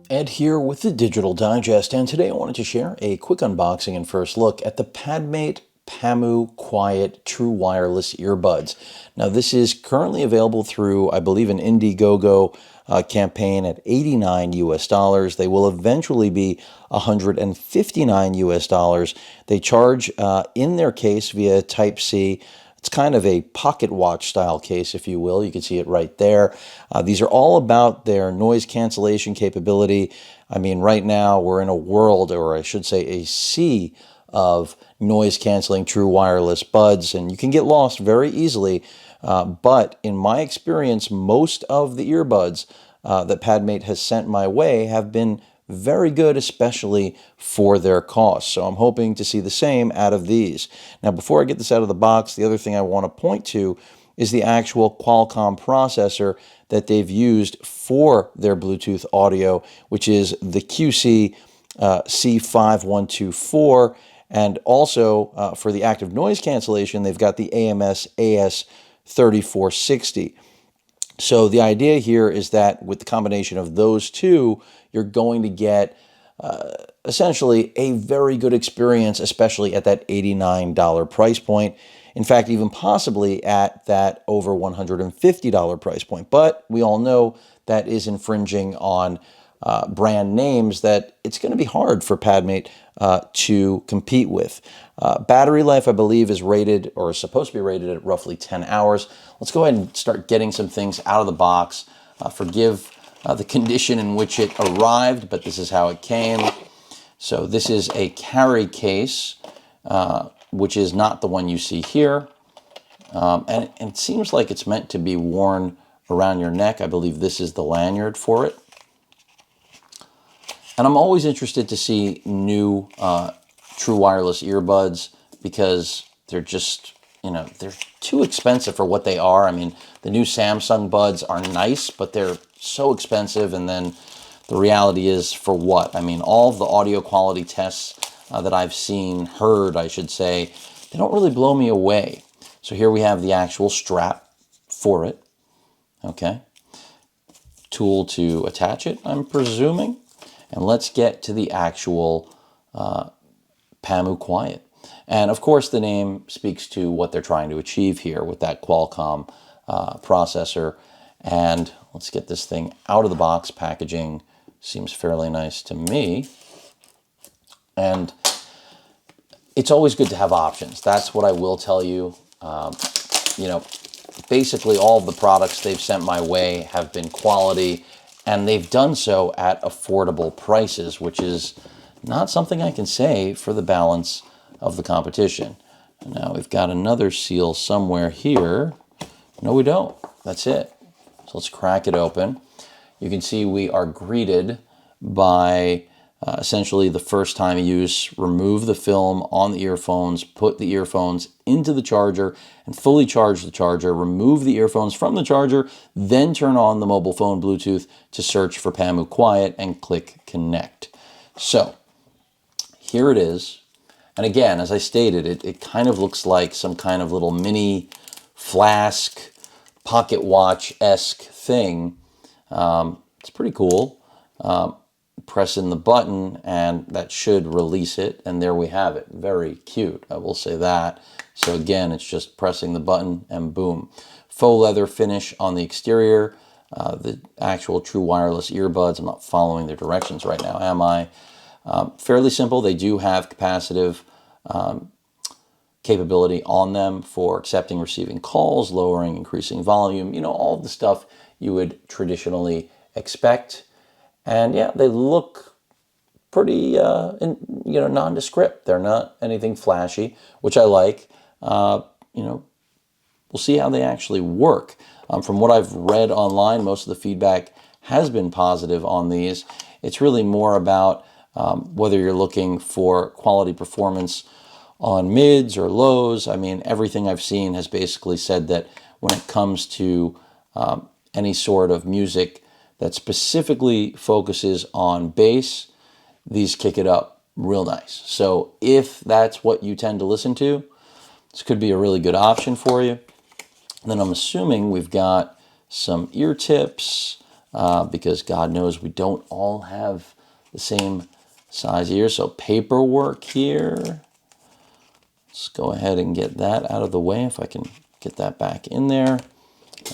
Ed here with the Digital Digest, and today I wanted to share a quick unboxing and first look at the Padmate Pamu Quiet True Wireless Earbuds. Now, this is currently available through, I believe, an Indiegogo campaign at $89 US. They will eventually be $159 US. They charge in their case via Type-C. It's kind of a pocket watch style case, if you will. You can see it right there. These are all about their noise cancellation capability. I mean, right now we're in a world, or I should say a sea of noise canceling true wireless buds, and you can get lost very easily. But in my experience, most of the earbuds that Padmate has sent my way have been very good, especially for their cost. So I'm hoping to see the same out of these. Now, before I get this out of the box, the other thing I want to point to is the actual Qualcomm processor that they've used for their Bluetooth audio, which is the QC C5124. And also for the active noise cancellation, they've got the AMS AS3460. So the idea here is that with the combination of those two, you're going to get essentially a very good experience, especially at that $89 price point. In fact, even possibly at that over $150 price point. But we all know that is infringing on brand names that it's going to be hard for Padmate to compete with. Battery life, I believe, is rated, or is supposed to be rated, at roughly 10 hours. Let's go ahead and start getting some things out of the box. Forgive the condition in which it arrived, but this is how it came. So this is a carry case, which is not the one you see here. And it seems like it's meant to be worn around your neck. I believe this is the lanyard for it. And I'm always interested to see new true wireless earbuds because they're just, they're too expensive for what they are. I mean, the new Samsung buds are nice, but they're so expensive. And then the reality is, for what? I mean, all of the audio quality tests that I've seen, heard, I should say, they don't really blow me away. So here we have the actual strap for it. Okay. Tool to attach it, I'm presuming. And let's get to the actual Pamu Quiet. And of course, the name speaks to what they're trying to achieve here with that Qualcomm processor. And let's get this thing out of the box. Packaging seems fairly nice to me. And it's always good to have options. That's what I will tell you. Basically all of the products they've sent my way have been quality, and they've done so at affordable prices, which is not something I can say for the balance of the competition. Now we've got another seal somewhere here. No, we don't. That's it. So let's crack it open. You can see we are greeted by essentially the first time use. Remove the film on the earphones, put the earphones into the charger and fully charge the charger, remove the earphones from the charger, then turn on the mobile phone Bluetooth to search for Pamu Quiet and click connect. So here it is. And again, as I stated, it kind of looks like some kind of little mini flask, pocket watch-esque thing. It's pretty cool. Press in the button and that should release it, and there we have it. Very cute, I will say that. So again, it's just pressing the button and boom. Faux leather finish on the exterior. The actual true wireless earbuds, I'm not following their directions right now, am I? Fairly simple. They do have capacitive capability on them for accepting, receiving calls, lowering, increasing volume, all of the stuff you would traditionally expect. And yeah, they look pretty, nondescript. They're not anything flashy, which I like. We'll see how they actually work. From what I've read online, most of the feedback has been positive on these. It's really more about whether you're looking for quality performance on mids or lows. I mean, everything I've seen has basically said that when it comes to any sort of music that specifically focuses on bass, these kick it up real nice. So if that's what you tend to listen to, this could be a really good option for you. And then I'm assuming we've got some ear tips, because God knows we don't all have the same size ears. So paperwork here. Let's go ahead and get that out of the way if I can get that back in there.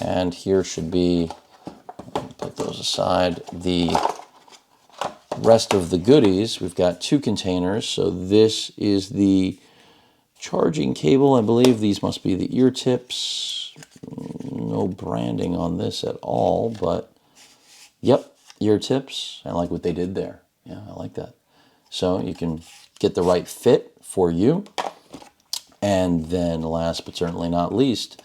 And here should be, put those aside, the rest of the goodies. We've got 2 containers. So this is the charging cable. I believe these must be the ear tips. No branding on this at all, but yep, ear tips. I like what they did there. Yeah, I like that. So you can get the right fit for you. And then last but certainly not least,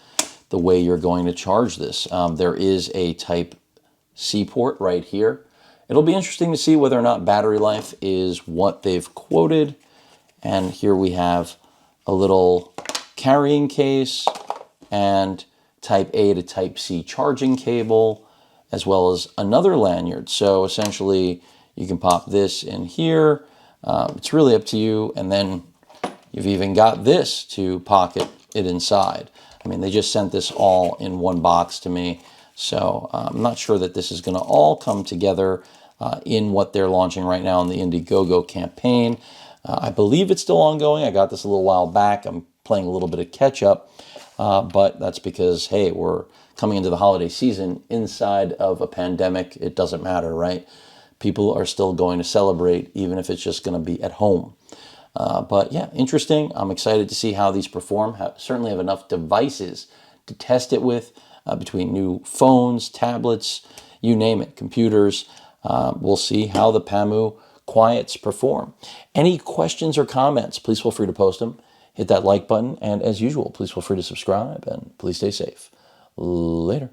the way you're going to charge this. There is a Type-C port right here. It'll be interesting to see whether or not battery life is what they've quoted. And here we have a little carrying case and Type-A to Type-C charging cable, as well as another lanyard. So essentially, you can pop this in here. It's really up to you. And then you've even got this to pocket it inside. I mean, they just sent this all in one box to me. So I'm not sure that this is going to all come together in what they're launching right now in the Indiegogo campaign. I believe it's still ongoing. I got this a little while back. I'm playing a little bit of catch up. But that's because, hey, we're coming into the holiday season inside of a pandemic. It doesn't matter, right? People are still going to celebrate, even if it's just going to be at home. But yeah, interesting. I'm excited to see how these perform. Certainly have enough devices to test it with, between new phones, tablets, you name it, computers. We'll see how the Pamu Quiets perform. Any questions or comments, please feel free to post them. Hit that like button, and as usual, please feel free to subscribe, and please stay safe. Later.